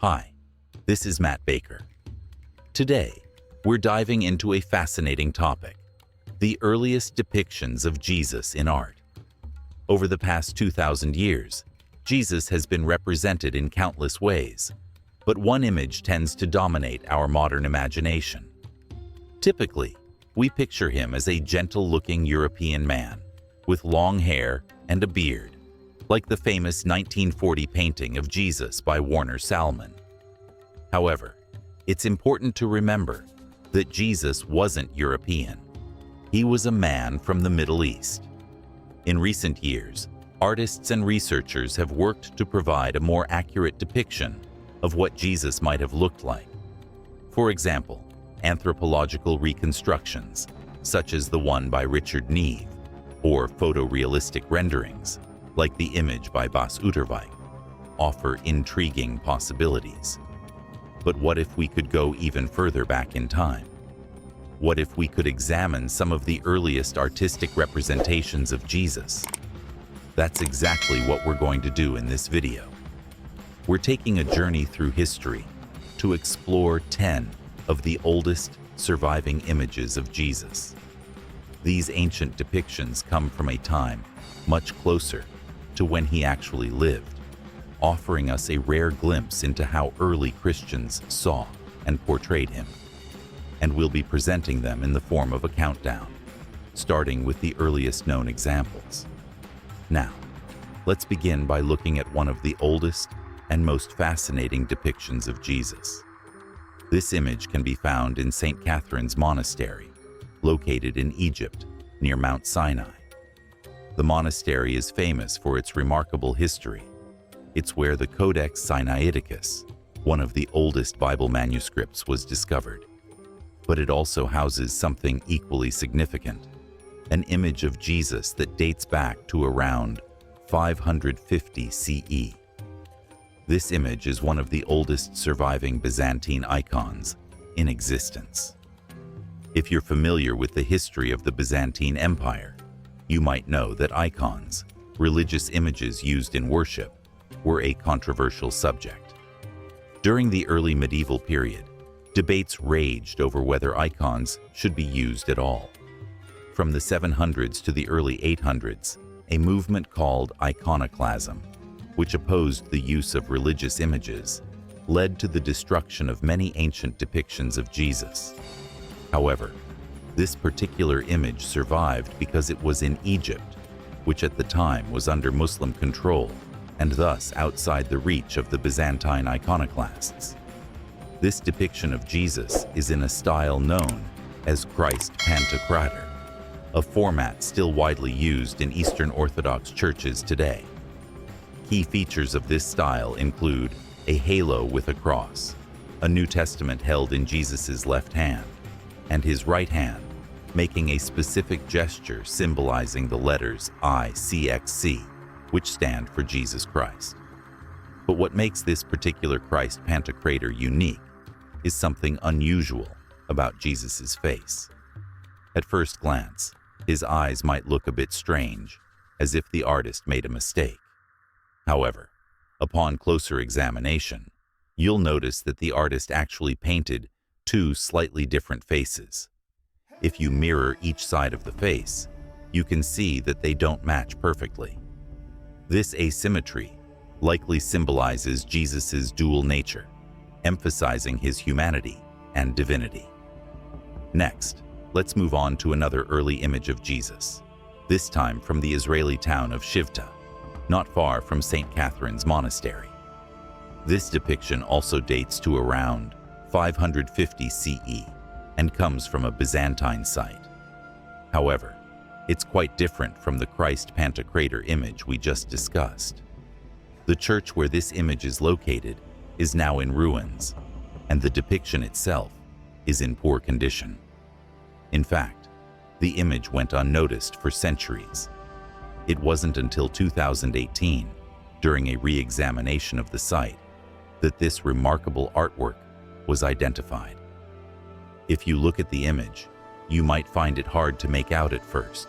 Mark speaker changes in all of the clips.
Speaker 1: Hi, this is Matt Baker. Today, we're diving into a fascinating topic: the earliest depictions of Jesus in art. Over the past 2,000 years, Jesus has been represented in countless ways, but one image tends to dominate our modern imagination. Typically, we picture him as a gentle-looking European man with long hair and a beard, like the famous 1940 painting of Jesus by Warner Salmon. However, it's important to remember that Jesus wasn't European. He was a man from the Middle East. In recent years, artists and researchers have worked to provide a more accurate depiction of what Jesus might have looked like. For example, anthropological reconstructions, such as the one by Richard Neve, or photorealistic renderings, like the image by Bas Uterwijk, offer intriguing possibilities. But what if we could go even further back in time? What if we could examine some of the earliest artistic representations of Jesus? That's exactly what we're going to do in this video. We're taking a journey through history to explore 10 of the oldest surviving images of Jesus. These ancient depictions come from a time much closer to when he actually lived, offering us a rare glimpse into how early Christians saw and portrayed him. And we'll be presenting them in the form of a countdown, starting with the earliest known examples. Now, let's begin by looking at one of the oldest and most fascinating depictions of Jesus. This image can be found in St. Catherine's Monastery, located in Egypt, near Mount Sinai. The monastery is famous for its remarkable history. It's where the Codex Sinaiticus, one of the oldest Bible manuscripts, was discovered. But it also houses something equally significant: an image of Jesus that dates back to around 550 CE. This image is one of the oldest surviving Byzantine icons in existence. If you're familiar with the history of the Byzantine Empire, you might know that icons, religious images used in worship, were a controversial subject. During the early medieval period, debates raged over whether icons should be used at all. From the 700s to the early 800s, a movement called iconoclasm, which opposed the use of religious images, led to the destruction of many ancient depictions of Jesus. However, this particular image survived because it was in Egypt, which at the time was under Muslim control and thus outside the reach of the Byzantine iconoclasts. This depiction of Jesus is in a style known as Christ Pantocrator, a format still widely used in Eastern Orthodox churches today. Key features of this style include a halo with a cross, a New Testament held in Jesus' left hand, and his right hand making a specific gesture symbolizing the letters ICXC, which stand for Jesus Christ. But what makes this particular Christ Pantocrator unique is something unusual about Jesus' face. At first glance, his eyes might look a bit strange, as if the artist made a mistake. However, upon closer examination, you'll notice that the artist actually painted two slightly different faces. If you mirror each side of the face, you can see that they don't match perfectly. This asymmetry likely symbolizes Jesus' dual nature, emphasizing his humanity and divinity. Next, let's move on to another early image of Jesus, this time from the Israeli town of Shivta, not far from St. Catherine's Monastery. This depiction also dates to around 550 CE and comes from a Byzantine site. However, it's quite different from the Christ Pantocrator image we just discussed. The church where this image is located is now in ruins, and the depiction itself is in poor condition. In fact, the image went unnoticed for centuries. It wasn't until 2018, during a re-examination of the site, that this remarkable artwork was identified. If you look at the image, you might find it hard to make out at first.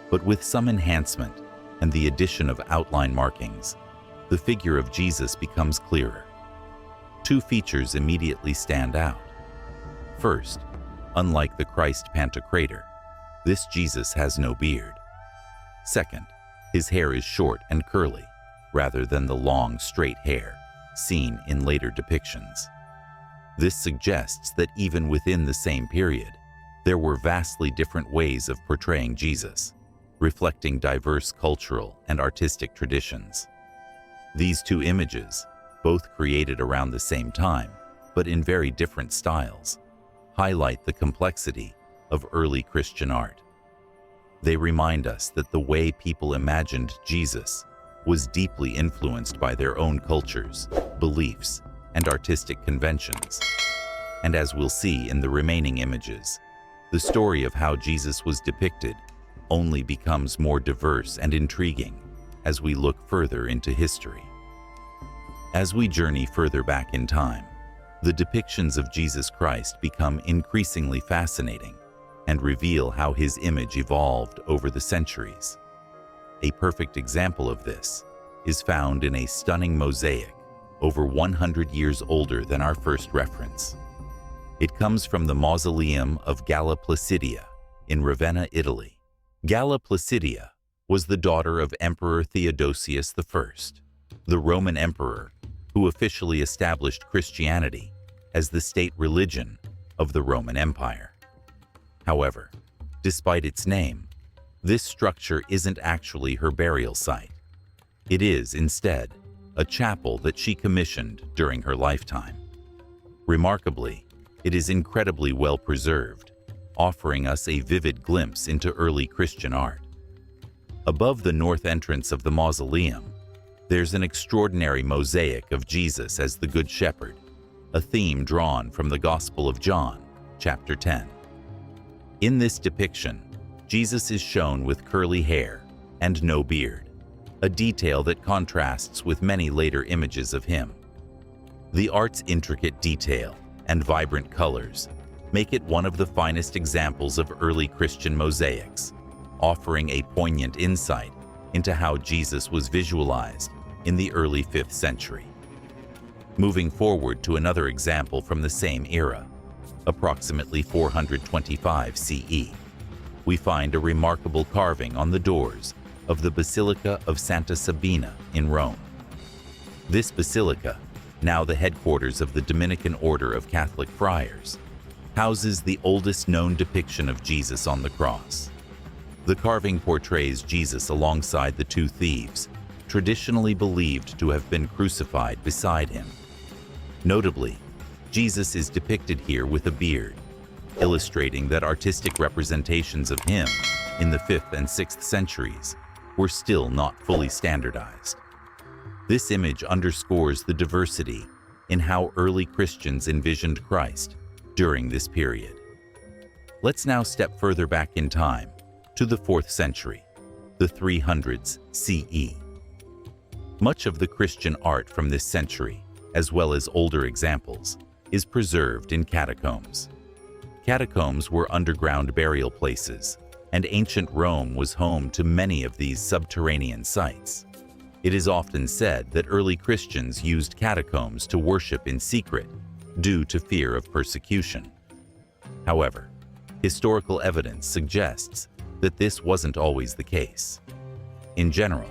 Speaker 1: But with some enhancement and the addition of outline markings, the figure of Jesus becomes clearer. Two features immediately stand out. First, unlike the Christ Pantocrator, this Jesus has no beard. Second, his hair is short and curly, rather than the long, straight hair seen in later depictions. This suggests that even within the same period, there were vastly different ways of portraying Jesus, reflecting diverse cultural and artistic traditions. These two images, both created around the same time, but in very different styles, highlight the complexity of early Christian art. They remind us that the way people imagined Jesus was deeply influenced by their own cultures, beliefs, and artistic conventions. And as we'll see in the remaining images, the story of how Jesus was depicted only becomes more diverse and intriguing as we look further into history. As we journey further back in time, the depictions of Jesus Christ become increasingly fascinating and reveal how his image evolved over the centuries. A perfect example of this is found in a stunning mosaic over 100 years older than our first reference. It comes from the mausoleum of Galla Placidia in Ravenna, Italy. Galla Placidia was the daughter of Emperor Theodosius I, the Roman emperor who officially established Christianity as the state religion of the Roman Empire. However, despite its name, this structure isn't actually her burial site. It is, instead, a chapel that she commissioned during her lifetime. Remarkably, it is incredibly well preserved, offering us a vivid glimpse into early Christian art. Above the north entrance of the mausoleum, there's an extraordinary mosaic of Jesus as the Good Shepherd, a theme drawn from the Gospel of John, chapter 10. In this depiction, Jesus is shown with curly hair and no beard, a detail that contrasts with many later images of him. The art's intricate detail and vibrant colors make it one of the finest examples of early Christian mosaics, offering a poignant insight into how Jesus was visualized in the early 5th century. Moving forward to another example from the same era, approximately 425 CE, we find a remarkable carving on the doors of the Basilica of Santa Sabina in Rome. This basilica, now the headquarters of the Dominican Order of Catholic Friars, houses the oldest known depiction of Jesus on the cross. The carving portrays Jesus alongside the two thieves, traditionally believed to have been crucified beside him. Notably, Jesus is depicted here with a beard, illustrating that artistic representations of him in the 5th and 6th centuries were still not fully standardized. This image underscores the diversity in how early Christians envisioned Christ during this period. Let's now step further back in time to the 4th century, the 300s CE. Much of the Christian art from this century, as well as older examples, is preserved in catacombs. Catacombs were underground burial places, and ancient Rome was home to many of these subterranean sites. It is often said that early Christians used catacombs to worship in secret due to fear of persecution. However, historical evidence suggests that this wasn't always the case. In general,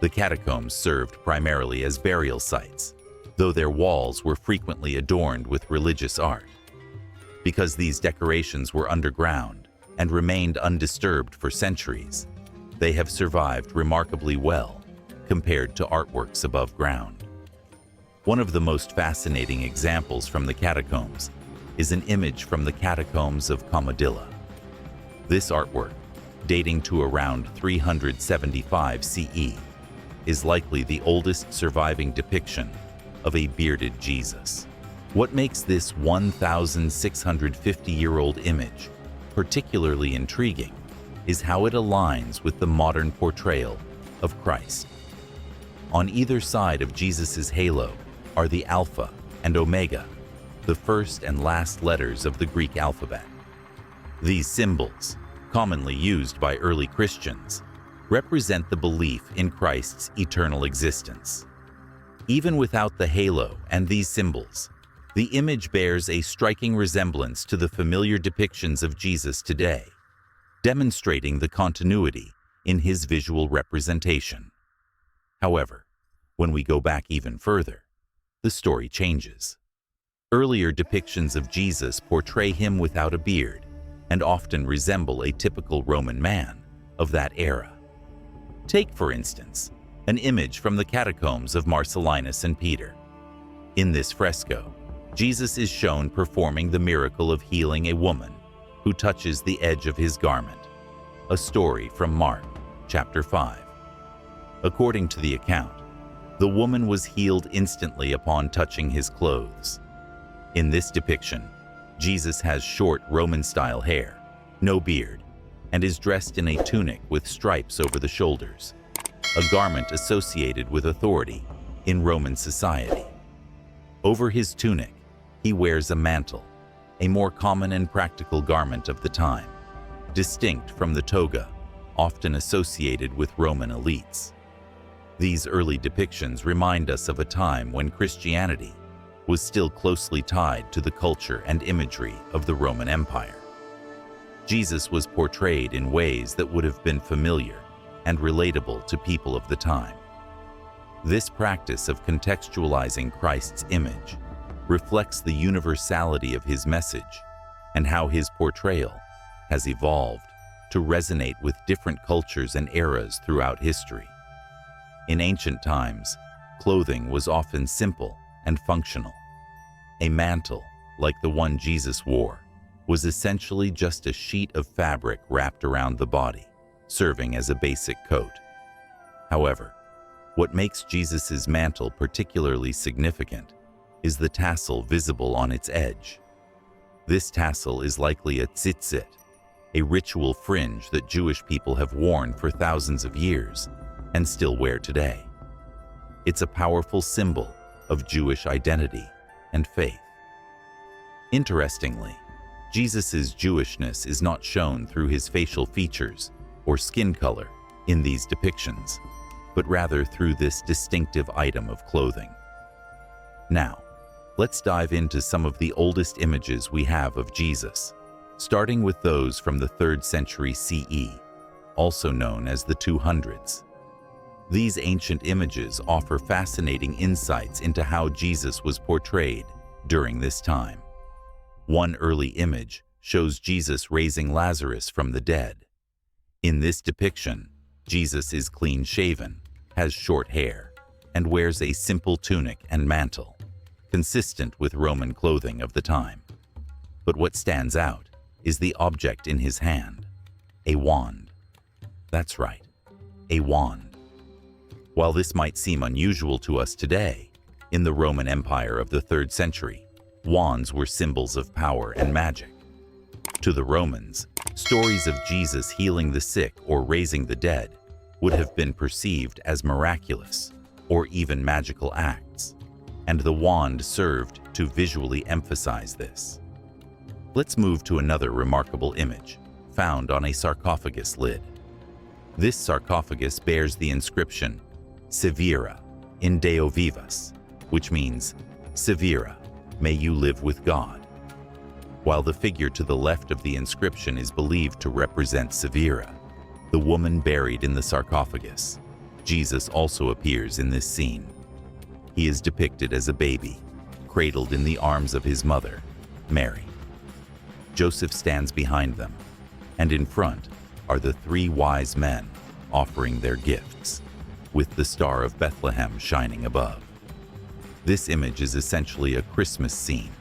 Speaker 1: the catacombs served primarily as burial sites, though their walls were frequently adorned with religious art. Because these decorations were underground and remained undisturbed for centuries, they have survived remarkably well compared to artworks above ground. One of the most fascinating examples from the catacombs is an image from the catacombs of Comodilla. This artwork, dating to around 375 CE, is likely the oldest surviving depiction of a bearded Jesus. What makes this 1,650-year-old image particularly intriguing is how it aligns with the modern portrayal of Christ. On either side of Jesus's halo are the Alpha and Omega, the first and last letters of the Greek alphabet. These symbols, commonly used by early Christians, represent the belief in Christ's eternal existence. Even without the halo and these symbols, the image bears a striking resemblance to the familiar depictions of Jesus today, demonstrating the continuity in his visual representation. However, when we go back even further, the story changes. Earlier depictions of Jesus portray him without a beard and often resemble a typical Roman man of that era. Take, for instance, an image from the catacombs of Marcellinus and Peter. In this fresco, Jesus is shown performing the miracle of healing a woman who touches the edge of his garment, a story from Mark chapter 5. According to the account, the woman was healed instantly upon touching his clothes. In this depiction, Jesus has short Roman-style hair, no beard, and is dressed in a tunic with stripes over the shoulders, a garment associated with authority in Roman society. Over his tunic, he wears a mantle, a more common and practical garment of the time, distinct from the toga, often associated with Roman elites. These early depictions remind us of a time when Christianity was still closely tied to the culture and imagery of the Roman Empire. Jesus was portrayed in ways that would have been familiar and relatable to people of the time. This practice of contextualizing Christ's image reflects the universality of his message and how his portrayal has evolved to resonate with different cultures and eras throughout history. In ancient times, clothing was often simple and functional. A mantle, like the one Jesus wore, was essentially just a sheet of fabric wrapped around the body, serving as a basic coat. However, what makes Jesus's mantle particularly significant is the tassel visible on its edge. This tassel is likely a tzitzit, a ritual fringe that Jewish people have worn for thousands of years and still wear today. It's a powerful symbol of Jewish identity and faith. Interestingly, Jesus' Jewishness is not shown through his facial features or skin color in these depictions, but rather through this distinctive item of clothing. Now, let's dive into some of the oldest images we have of Jesus, starting with those from the 3rd century CE, also known as the 200s. These ancient images offer fascinating insights into how Jesus was portrayed during this time. One early image shows Jesus raising Lazarus from the dead. In this depiction, Jesus is clean-shaven, has short hair, and wears a simple tunic and mantle, consistent with Roman clothing of the time. But what stands out is the object in his hand, a wand. That's right, a wand. While this might seem unusual to us today, in the Roman Empire of the 3rd century, wands were symbols of power and magic. To the Romans, stories of Jesus healing the sick or raising the dead would have been perceived as miraculous or even magical acts, and the wand served to visually emphasize this. Let's move to another remarkable image, found on a sarcophagus lid. This sarcophagus bears the inscription, Severa, in Deo vivas, which means, Severa, may you live with God. While the figure to the left of the inscription is believed to represent Severa, the woman buried in the sarcophagus, Jesus also appears in this scene. He is depicted as a baby, cradled in the arms of his mother, Mary. Joseph stands behind them, and in front are the 3 wise men offering their gifts, with the Star of Bethlehem shining above. This image is essentially a Christmas scene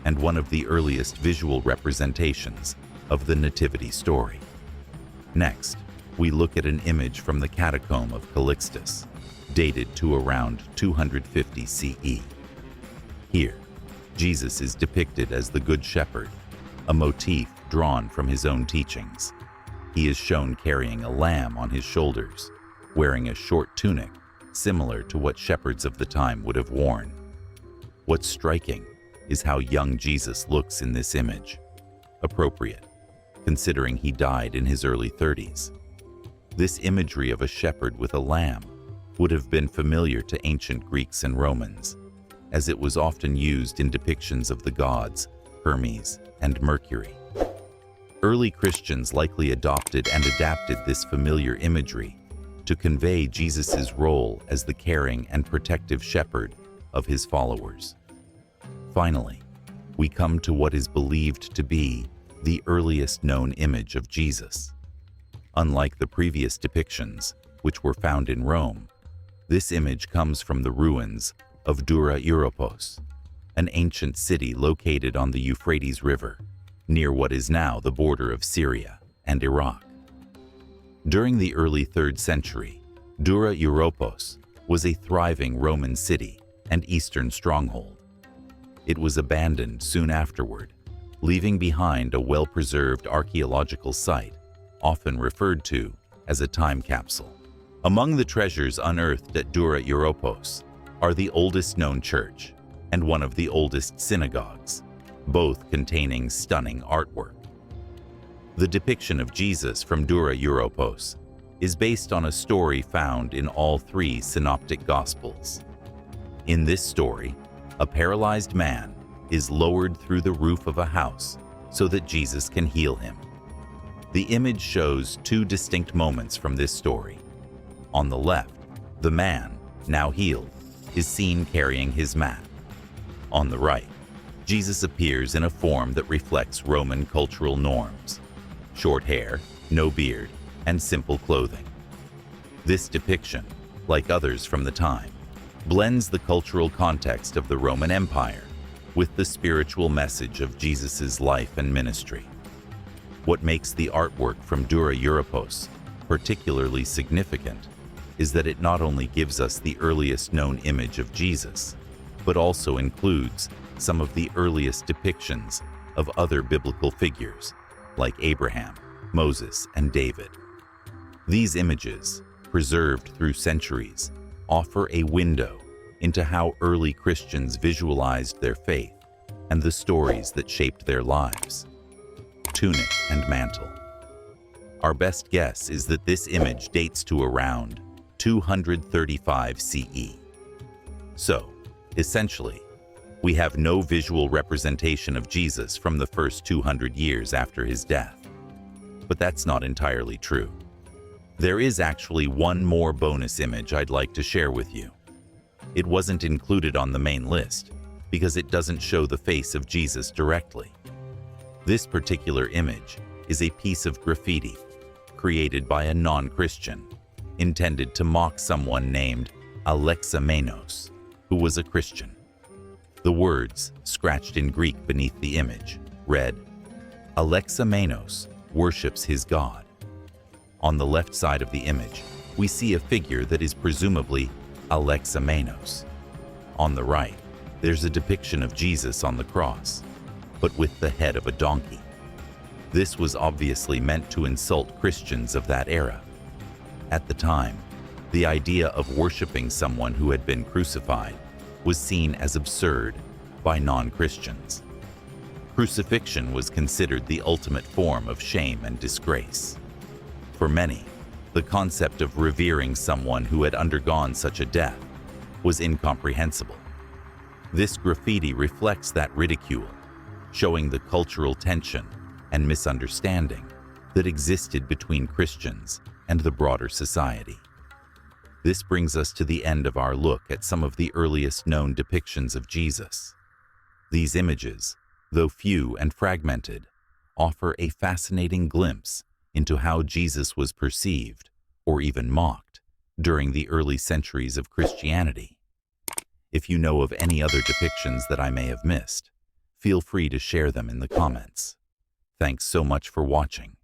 Speaker 1: and one of the earliest visual representations of the Nativity story. Next, we look at an image from the catacomb of Calixtus, dated to around 250 CE. Here, Jesus is depicted as the Good Shepherd, a motif drawn from his own teachings. He is shown carrying a lamb on his shoulders, wearing a short tunic similar to what shepherds of the time would have worn. What's striking is how young Jesus looks in this image, appropriate, considering he died in his early 30s. This imagery of a shepherd with a lamb would have been familiar to ancient Greeks and Romans, as it was often used in depictions of the gods, Hermes, and Mercury. Early Christians likely adopted and adapted this familiar imagery to convey Jesus' role as the caring and protective shepherd of his followers. Finally, we come to what is believed to be the earliest known image of Jesus. Unlike the previous depictions, which were found in Rome, this image comes from the ruins of Dura Europos, an ancient city located on the Euphrates River, near what is now the border of Syria and Iraq. During the early 3rd century, Dura Europos was a thriving Roman city and eastern stronghold. It was abandoned soon afterward, leaving behind a well-preserved archaeological site, often referred to as a time capsule. Among the treasures unearthed at Dura Europos are the oldest known church and one of the oldest synagogues, both containing stunning artwork. The depiction of Jesus from Dura Europos is based on a story found in all 3 synoptic gospels. In this story, a paralyzed man is lowered through the roof of a house so that Jesus can heal him. The image shows 2 distinct moments from this story. On the left, the man, now healed, is seen carrying his mat. On the right, Jesus appears in a form that reflects Roman cultural norms: short hair, no beard, and simple clothing. This depiction, like others from the time, blends the cultural context of the Roman Empire with the spiritual message of Jesus' life and ministry. What makes the artwork from Dura Europos particularly significant is that it not only gives us the earliest known image of Jesus, but also includes some of the earliest depictions of other biblical figures, like Abraham, Moses, and David. These images, preserved through centuries, offer a window into how early Christians visualized their faith and the stories that shaped their lives. Tunic and mantle. Our best guess is that this image dates to around 235 CE. So, essentially, we have no visual representation of Jesus from the first 200 years after his death. But that's not entirely true. There is actually one more bonus image I'd like to share with you. It wasn't included on the main list because it doesn't show the face of Jesus directly. This particular image is a piece of graffiti created by a non-Christian, intended to mock someone named Alexamenos, who was a Christian. The words, scratched in Greek beneath the image, read, "Alexamenos worships his God." On the left side of the image, we see a figure that is presumably Alexamenos. On the right, there's a depiction of Jesus on the cross, but with the head of a donkey. This was obviously meant to insult Christians of that era. At the time, the idea of worshiping someone who had been crucified was seen as absurd by non-Christians. Crucifixion was considered the ultimate form of shame and disgrace. For many, the concept of revering someone who had undergone such a death was incomprehensible. This graffiti reflects that ridicule, showing the cultural tension and misunderstanding that existed between Christians and the broader society. This brings us to the end of our look at some of the earliest known depictions of Jesus. These images, though few and fragmented, offer a fascinating glimpse into how Jesus was perceived, or even mocked, during the early centuries of Christianity. If you know of any other depictions that I may have missed, feel free to share them in the comments. Thanks so much for watching.